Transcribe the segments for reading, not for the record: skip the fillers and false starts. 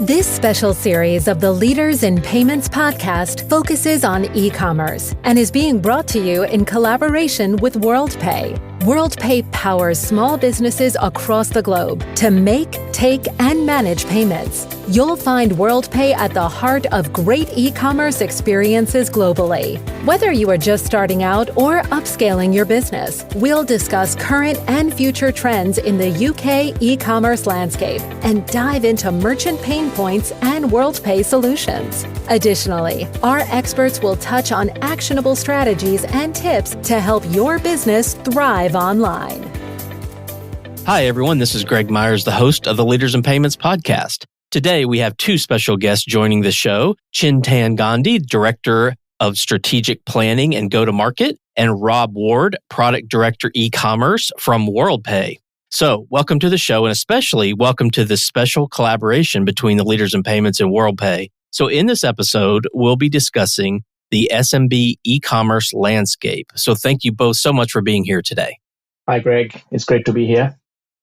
This special series of the Leaders in Payments podcast focuses on e-commerce and is being brought to you in collaboration with Worldpay. Worldpay powers small businesses across the globe to make, take, and manage payments. You'll find Worldpay at the heart of great e-commerce experiences globally. Whether you are just starting out or upscaling your business, we'll discuss current and future trends in the UK e-commerce landscape and dive into merchant pain points and Worldpay solutions. Additionally, our experts will touch on actionable strategies and tips to help your business thrive online. Hi, everyone. This is Greg Myers, the host of the Leaders in Payments podcast. Today, we have two special guests joining the show, Chintan Gandhi, Director of Strategic Planning and Go-to-Market, and Rob Ward, Product Director E-commerce from Worldpay. So, welcome to the show, and especially welcome to this special collaboration between the Leaders in Payments and Worldpay. So, in this episode, we'll be discussing the SMB e-commerce landscape. So, thank you both so much for being here today. Hi, Greg. It's great to be here.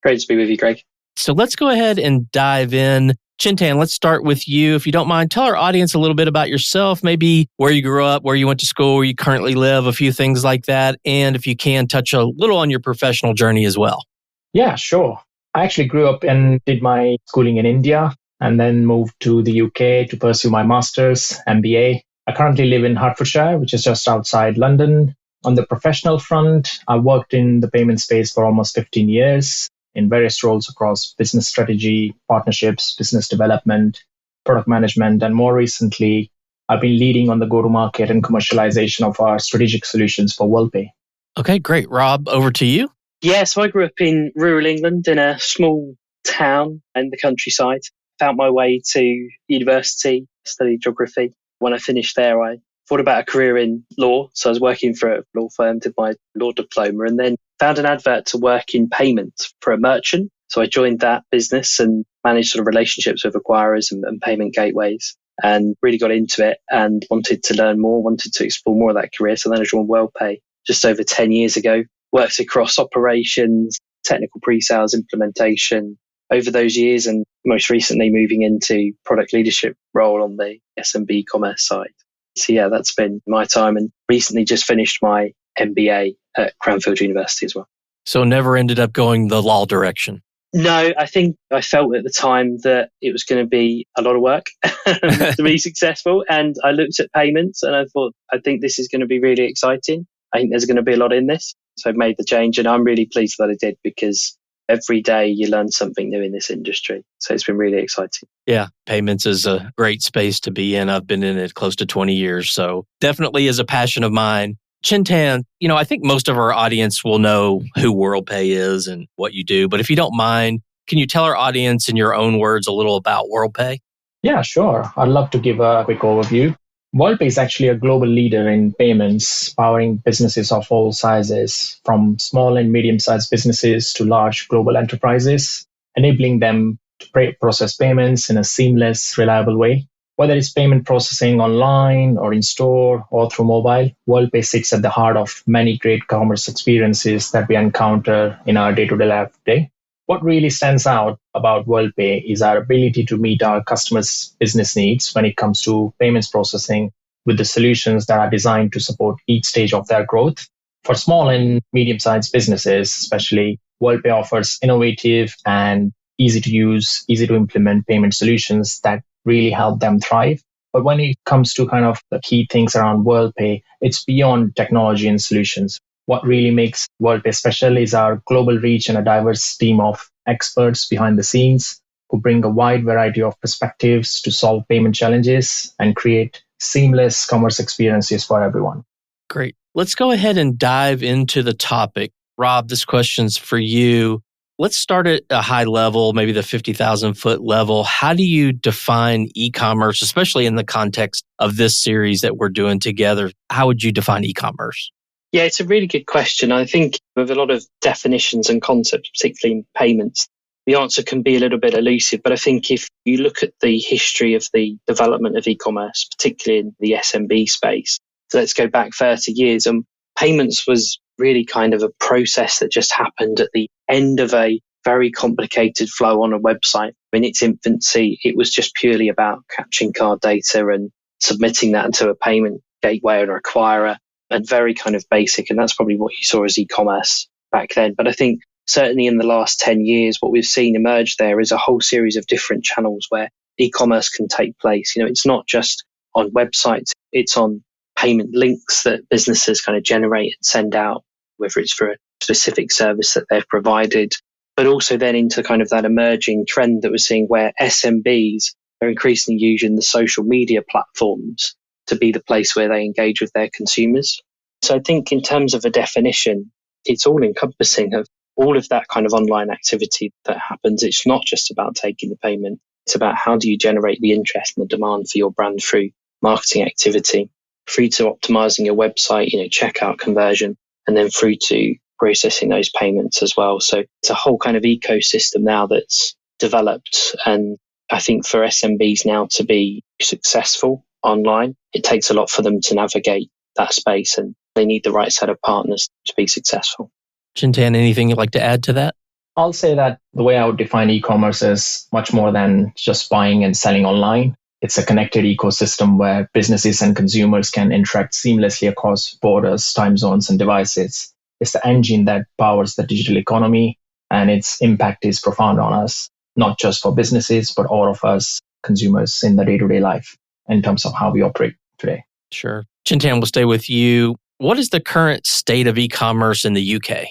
Great to be with you, Greg. So let's go ahead and dive in. Chintan, let's start with you. If you don't mind, tell our audience a little bit about yourself, maybe where you grew up, where you went to school, where you currently live, a few things like that. And if you can, touch a little on your professional journey as well. Yeah, sure. I actually grew up and did my schooling in India and then moved to the UK to pursue my master's, MBA. I currently live in Hertfordshire, which is just outside London. On the professional front, I worked in the payment space for almost 15 years in various roles across business strategy, partnerships, business development, product management, and more recently, I've been leading on the go-to-market and commercialization of our strategic solutions for Worldpay. Okay, great. Rob, over to you. Yeah, so I grew up in rural England in a small town in the countryside. Found my way to university, studied geography. When I finished there, I thought about a career in law. So I was working for a law firm, did my law diploma, and then found an advert to work in payments for a merchant. So I joined that business and managed sort of relationships with acquirers and payment gateways, and really got into it and wanted to learn more, wanted to explore more of that career. So then I joined Worldpay just over 10 years ago, worked across operations, technical pre-sales, implementation over those years, and most recently moving into product leadership role on the SMB commerce side. So yeah, that's been my time, and recently just finished my MBA at Cranfield University as well. So never ended up going the law direction? No, I think I felt at the time that it was going to be a lot of work to be successful. And I looked at payments and I thought, I think this is going to be really exciting. I think there's going to be a lot in this. So I made the change, and I'm really pleased that I did, because every day you learn something new in this industry. So it's been really exciting. Yeah, payments is a great space to be in. I've been in it close to 20 years. So definitely is a passion of mine. Chintan, I think most of our audience will know who Worldpay is and what you do. But if you don't mind, can you tell our audience in your own words a little about Worldpay? Yeah, sure. I'd love to give a quick overview. Worldpay is actually a global leader in payments, powering businesses of all sizes, from small and medium-sized businesses to large global enterprises, enabling them to process payments in a seamless, reliable way. Whether it's payment processing online or in store or through mobile, Worldpay sits at the heart of many great commerce experiences that we encounter in our day-to-day life today. What really stands out about Worldpay is our ability to meet our customers' business needs when it comes to payments processing with the solutions that are designed to support each stage of their growth. For small and medium-sized businesses, especially, Worldpay offers innovative and easy to use, easy to implement payment solutions that really help them thrive. But when it comes to kind of the key things around Worldpay, it's beyond technology and solutions. What really makes Worldpay special is our global reach and a diverse team of experts behind the scenes who bring a wide variety of perspectives to solve payment challenges and create seamless commerce experiences for everyone. Great. Let's go ahead and dive into the topic. Rob, this question's for you. Let's start at a high level, maybe the 50,000 foot level. How do you define e-commerce, especially in the context of this series that we're doing together? How would you define e-commerce? Yeah, it's a really good question. I think with a lot of definitions and concepts, particularly in payments, the answer can be a little bit elusive. But I think if you look at the history of the development of e-commerce, particularly in the SMB space, so let's go back 30 years, and payments was really kind of a process that just happened at the end of a very complicated flow on a website. In its infancy, it was just purely about capturing card data and submitting that into a payment gateway or acquirer, and very kind of basic. And that's probably what you saw as e-commerce back then. But I think certainly in the last 10 years, what we've seen emerge there is a whole series of different channels where e-commerce can take place. It's not just on websites, it's on payment links that businesses kind of generate and send out, whether it's for a specific service that they've provided, but also then into kind of that emerging trend that we're seeing where SMBs are increasingly using the social media platforms to be the place where they engage with their consumers. So I think in terms of a definition, it's all encompassing of all of that kind of online activity that happens. It's not just about taking the payment. It's about how do you generate the interest and the demand for your brand through marketing activity, through to optimizing your website, checkout conversion, and then through to processing those payments as well. So it's a whole kind of ecosystem now that's developed. And I think for SMBs now to be successful online, it takes a lot for them to navigate that space, and they need the right set of partners to be successful. Chintan, anything you'd like to add to that? I'll say that the way I would define e-commerce is much more than just buying and selling online. It's a connected ecosystem where businesses and consumers can interact seamlessly across borders, time zones, and devices. It's the engine that powers the digital economy, and its impact is profound on us, not just for businesses, but all of us consumers in the day-to-day life in terms of how we operate today. Sure. Chintan, we'll stay with you. What is the current state of e-commerce in the UK?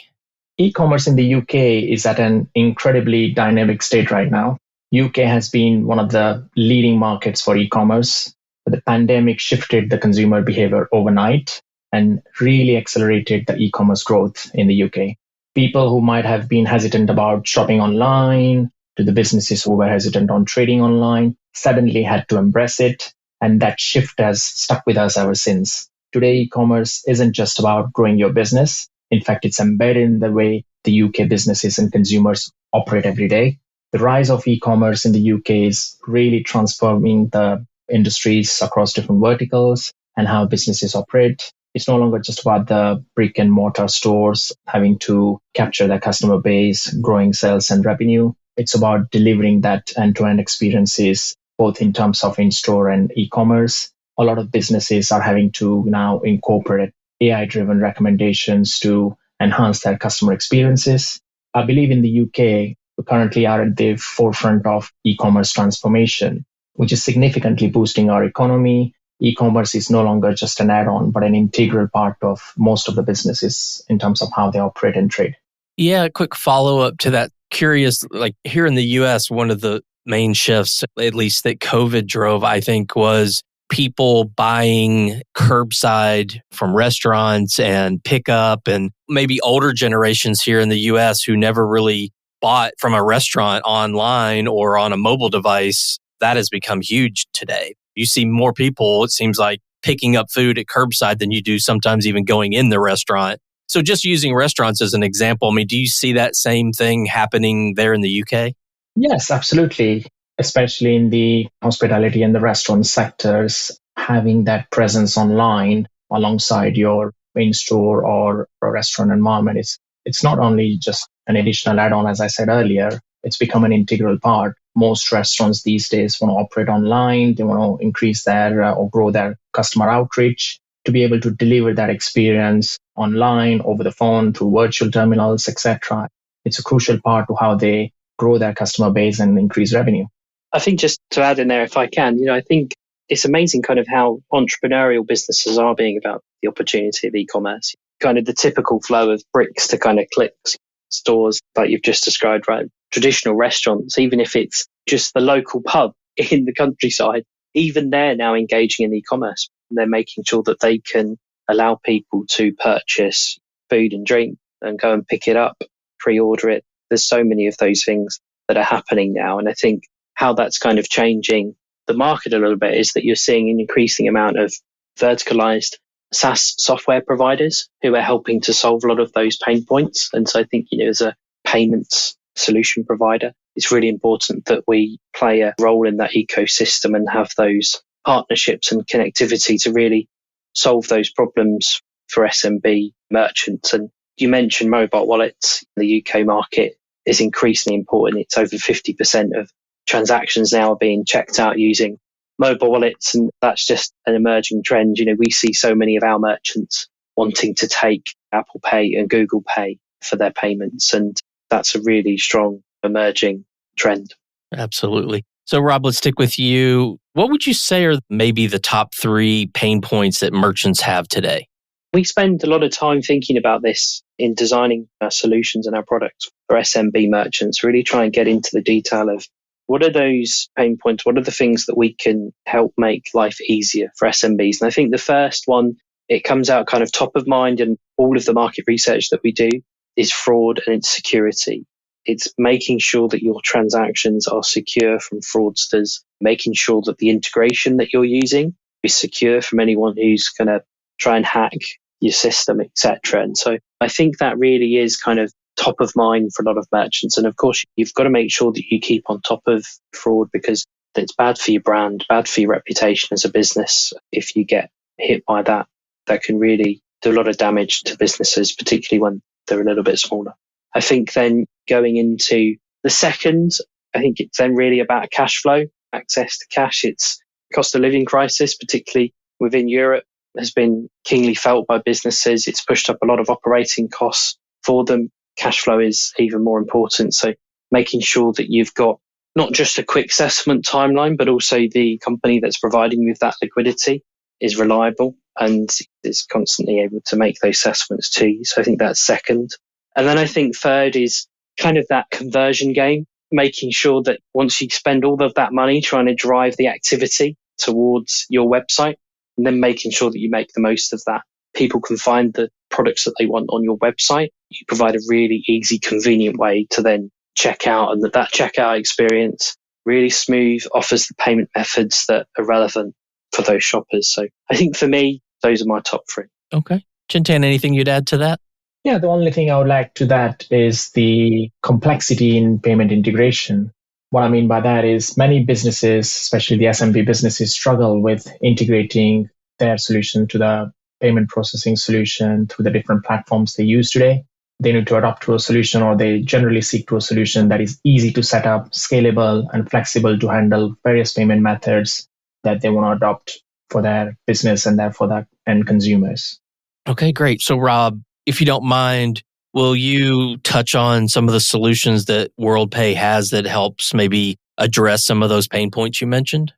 E-commerce in the UK is at an incredibly dynamic state right now. UK has been one of the leading markets for e-commerce, but the pandemic shifted the consumer behavior overnight and really accelerated the e-commerce growth in the UK. People who might have been hesitant about shopping online, to the businesses who were hesitant on trading online, suddenly had to embrace it. And that shift has stuck with us ever since. Today, e-commerce isn't just about growing your business. In fact, it's embedded in the way the UK businesses and consumers operate every day. The rise of e-commerce in the UK is really transforming the industries across different verticals and how businesses operate. It's no longer just about the brick and mortar stores having to capture their customer base, growing sales and revenue. It's about delivering that end-to-end experiences, both in terms of in-store and e-commerce. A lot of businesses are having to now incorporate AI-driven recommendations to enhance their customer experiences. I believe in the UK, we currently are at the forefront of e-commerce transformation, which is significantly boosting our economy. E-commerce is no longer just an add-on, but an integral part of most of the businesses in terms of how they operate and trade. Yeah, a quick follow-up to that. Curious, like here in the US, one of the main shifts, at least that COVID drove, I think, was people buying curbside from restaurants and pickup, and maybe older generations here in the US who never really bought from a restaurant online or on a mobile device. That has become huge today. You see more people, it seems like, picking up food at curbside than you do sometimes even going in the restaurant. So just using restaurants as an example, I mean, do you see that same thing happening there in the UK? Yes, absolutely. Especially in the hospitality and the restaurant sectors, having that presence online alongside your in-store or restaurant environment, it's not only just an additional add-on, as I said earlier, it's become an integral part. Most restaurants these days want to operate online. They want to increase their or grow their customer outreach to be able to deliver that experience online, over the phone, through virtual terminals, etc. It's a crucial part to how they grow their customer base and increase revenue. I think just to add in there, if I can, I think it's amazing kind of how entrepreneurial businesses are being about the opportunity of e-commerce. Kind of the typical flow of bricks to kind of clicks, stores like you've just described, right? Traditional restaurants, even if it's just the local pub in the countryside, even they're now engaging in e-commerce. They're making sure that they can allow people to purchase food and drink and go and pick it up, pre-order it. There's so many of those things that are happening now. And I think how that's kind of changing the market a little bit is that you're seeing an increasing amount of verticalized SaaS software providers who are helping to solve a lot of those pain points. And so I think, as a payments solution provider, it's really important that we play a role in that ecosystem and have those partnerships and connectivity to really solve those problems for SMB merchants. And you mentioned mobile wallets. The UK market is increasingly important. It's over 50% of transactions now are being checked out using mobile wallets, and that's just an emerging trend. We see so many of our merchants wanting to take Apple Pay and Google Pay for their payments, and that's a really strong emerging trend. Absolutely. So, Rob, let's stick with you. What would you say are maybe the top 3 pain points that merchants have today? We spend a lot of time thinking about this in designing our solutions and our products for SMB merchants, really try and get into the detail of what are those pain points? What are the things that we can help make life easier for SMBs? And I think the first one, it comes out kind of top of mind in all of the market research that we do, is fraud and its security. It's making sure that your transactions are secure from fraudsters, making sure that the integration that you're using is secure from anyone who's going to try and hack your system, etc. And so I think that really is kind of top of mind for a lot of merchants. And of course, you've got to make sure that you keep on top of fraud, because it's bad for your brand, bad for your reputation as a business. If you get hit by that, that can really do a lot of damage to businesses, particularly when they're a little bit smaller. I think then going into the second, I think it's then really about cash flow, access to cash. It's cost of living crisis, particularly within Europe, has been keenly felt by businesses. It's pushed up a lot of operating costs for them. Cash flow is even more important. So making sure that you've got not just a quick settlement timeline, but also the company that's providing you with that liquidity is reliable and is constantly able to make those settlements to you. So I think that's second. And then I think third is kind of that conversion game, making sure that once you spend all of that money trying to drive the activity towards your website, and then making sure that you make the most of that. People can find the products that they want on your website. You provide a really easy, convenient way to then check out, and that checkout experience really smooth, offers the payment methods that are relevant for those shoppers. So I think for me, those are my top 3. Okay. Chintan, anything you'd add to that? Yeah, the only thing I would like to that is the complexity in payment integration. What I mean by that is many businesses, especially the SMB businesses, struggle with integrating their solution to the payment processing solution through the different platforms they use today. They need to adapt to a solution, or they generally seek to a solution that is easy to set up, scalable, and flexible to handle various payment methods that they want to adopt for their business and therefore their end consumers. Okay, great. So, Rob, if you don't mind, will you touch on some of the solutions that Worldpay has that helps maybe address some of those pain points you mentioned?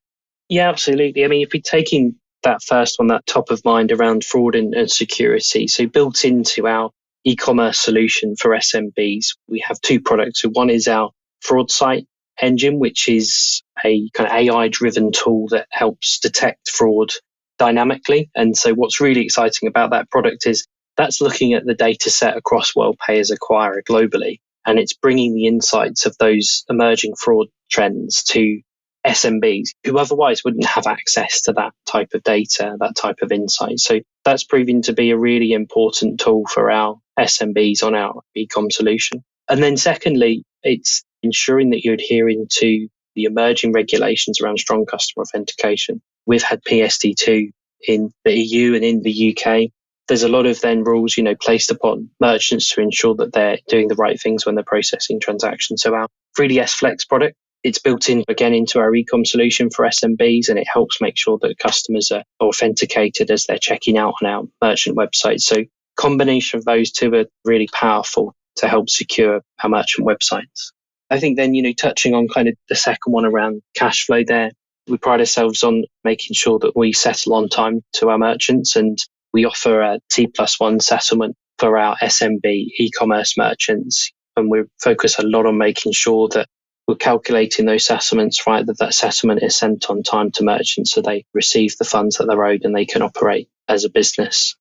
Yeah, absolutely. I mean, if we're taking that first one, that top of mind around fraud and security, so built into our e-commerce solution for SMBs, we have 2 products. So one is our fraud site engine, which is a kind of AI-driven tool that helps detect fraud dynamically. And so what's really exciting about that product is that's looking at the data set across Worldpay as acquirer globally, and it's bringing the insights of those emerging fraud trends to SMBs who otherwise wouldn't have access to that type of data, that type of insight. So that's proving to be a really important tool for our SMBs on our e-com solution. And then secondly, it's ensuring that you're adhering to the emerging regulations around strong customer authentication. We've had PSD2 in the EU and in the UK. There's a lot of then rules, placed upon merchants to ensure that they're doing the right things when they're processing transactions. So our 3DS Flex product, it's built in again into our e-com solution for SMBs, and it helps make sure that customers are authenticated as they're checking out on our merchant website. So combination of those 2 are really powerful to help secure our merchant websites. I think then, touching on kind of the second one around cash flow there, we pride ourselves on making sure that we settle on time to our merchants, and we offer a T+1 settlement for our SMB e-commerce merchants. And we focus a lot on making sure that we're calculating those settlements right, that settlement is sent on time to merchants so they receive the funds that they're owed and they can operate as a business.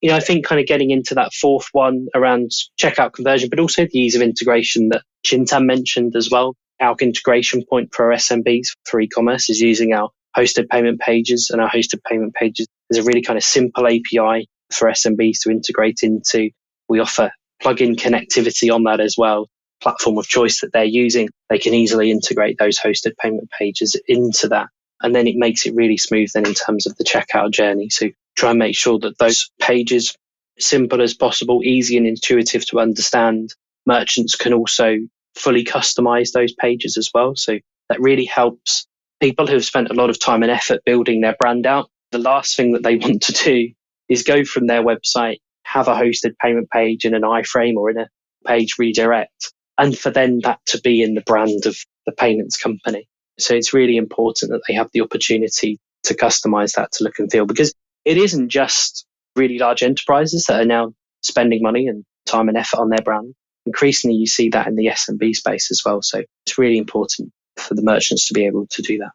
I think kind of getting into that fourth one around checkout conversion, but also the ease of integration that Chintan mentioned as well. Our integration point for our SMBs for e-commerce is using our hosted payment pages, and our hosted payment pages is a really kind of simple API for SMBs to integrate into. We offer plug-in connectivity on that as well. Platform of choice that they're using, they can easily integrate those hosted payment pages into that. And then it makes it really smooth then in terms of the checkout journey. So try and make sure that those pages, simple as possible, easy and intuitive to understand. Merchants can also fully customize those pages as well. So that really helps people who have spent a lot of time and effort building their brand out. The last thing that they want to do is go from their website, have a hosted payment page in an iframe or in a page redirect, and for then that to be in the brand of the payments company. So it's really important that they have the opportunity to customize that to look and feel, because it isn't just really large enterprises that are now spending money and time and effort on their brand. Increasingly, you see that in the SMB space as well. So it's really important for the merchants to be able to do that.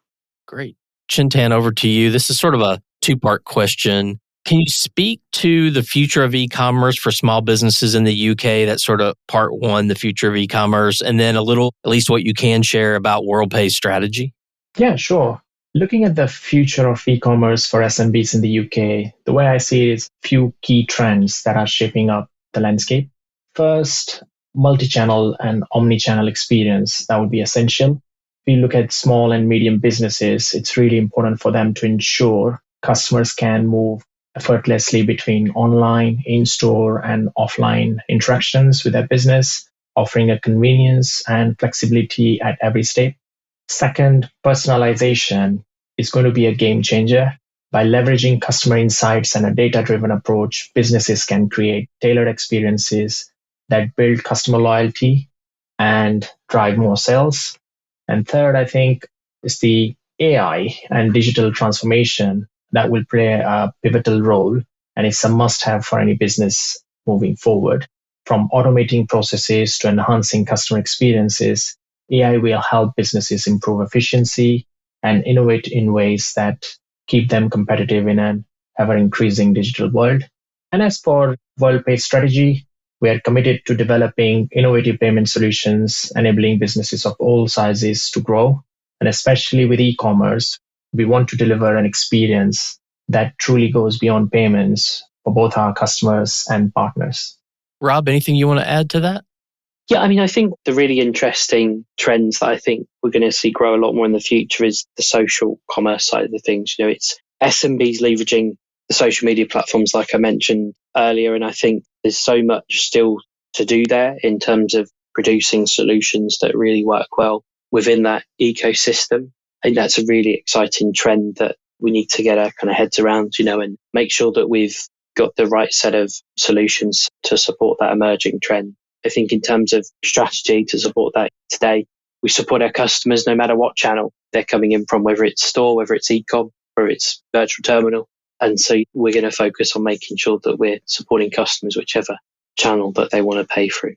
Great. Chintan, over to you. This is sort of a two-part question. Can you speak to the future of e-commerce for small businesses in the UK? That's sort of part one, the future of e-commerce, and then a little, at least what you can share about Worldpay's strategy. Yeah, sure. Looking at the future of e-commerce for SMBs in the UK, the way I see it is a few key trends that are shaping up the landscape. First, multi-channel and omni-channel experience. That would be essential. If you look at small and medium businesses, it's really important for them to ensure customers can move effortlessly between online, in-store, and offline interactions with their business, offering a convenience and flexibility at every step. Second, personalization is going to be a game changer. By leveraging customer insights and a data-driven approach, businesses can create tailored experiences that build customer loyalty and drive more sales. And third, I think, is the AI and digital transformation that will play a pivotal role, and it's a must-have for any business moving forward. From automating processes to enhancing customer experiences, AI will help businesses improve efficiency and innovate in ways that keep them competitive in an ever-increasing digital world. And as for Worldpay's strategy, we are committed to developing innovative payment solutions, enabling businesses of all sizes to grow. And especially with e-commerce, we want to deliver an experience that truly goes beyond payments for both our customers and partners. Rob, anything you want to add to that? Yeah, I think the really interesting trends that I think we're going to see grow a lot more in the future is the social commerce side of the things. It's SMBs leveraging the social media platforms, like I mentioned earlier. And I think there's so much still to do there in terms of producing solutions that really work well within that ecosystem. I think that's a really exciting trend that we need to get our kind of heads around, and make sure that we've got the right set of solutions to support that emerging trend. I think in terms of strategy to support that today, we support our customers no matter what channel they're coming in from, whether it's store, whether it's e-com, or it's virtual terminal. And so we're going to focus on making sure that we're supporting customers, whichever channel that they want to pay through.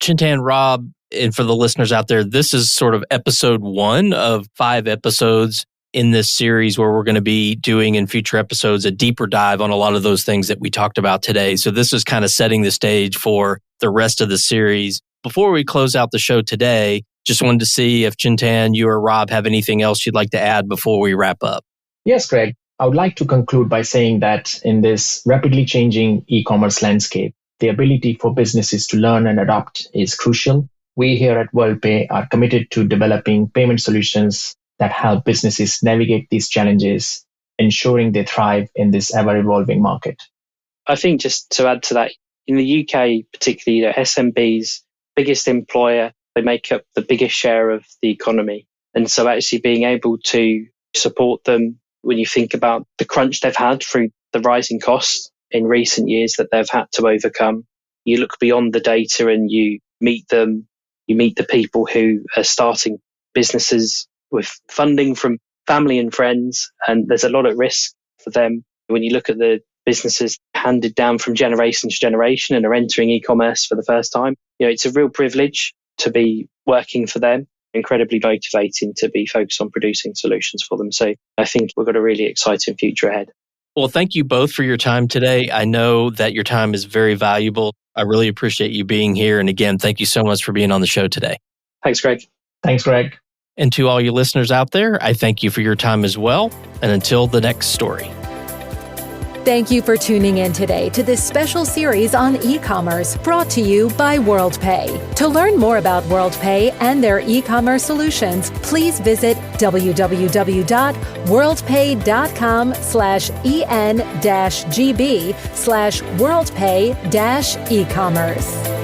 Chintan, Rob, and for the listeners out there, this is sort of episode 1 of 5 episodes in this series where we're going to be doing in future episodes a deeper dive on a lot of those things that we talked about today. So this is kind of setting the stage for the rest of the series. Before we close out the show today, just wanted to see if Chintan, you or Rob have anything else you'd like to add before we wrap up. Yes, Greg. I would like to conclude by saying that in this rapidly changing e-commerce landscape, the ability for businesses to learn and adapt is crucial. We here at Worldpay are committed to developing payment solutions that help businesses navigate these challenges, ensuring they thrive in this ever-evolving market. I think just to add to that, in the UK particularly, SMBs, biggest employer, they make up the biggest share of the economy. And so actually being able to support them when you think about the crunch they've had through the rising costs in recent years that they've had to overcome, you look beyond the data and you meet them, you meet the people who are starting businesses with funding from family and friends, and there's a lot at risk for them. When you look at the businesses handed down from generation to generation and are entering e-commerce for the first time, it's a real privilege to be working for them, incredibly motivating to be focused on producing solutions for them. So I think we've got a really exciting future ahead. Well, thank you both for your time today. I know that your time is very valuable. I really appreciate you being here. And again, thank you so much for being on the show today. Thanks, Greg. Thanks, Greg. And to all you listeners out there, I thank you for your time as well. And until the next story. Thank you for tuning in today to this special series on e-commerce brought to you by Worldpay. To learn more about Worldpay and their e-commerce solutions, please visit www.worldpay.com/en-gb/worldpay-e-commerce.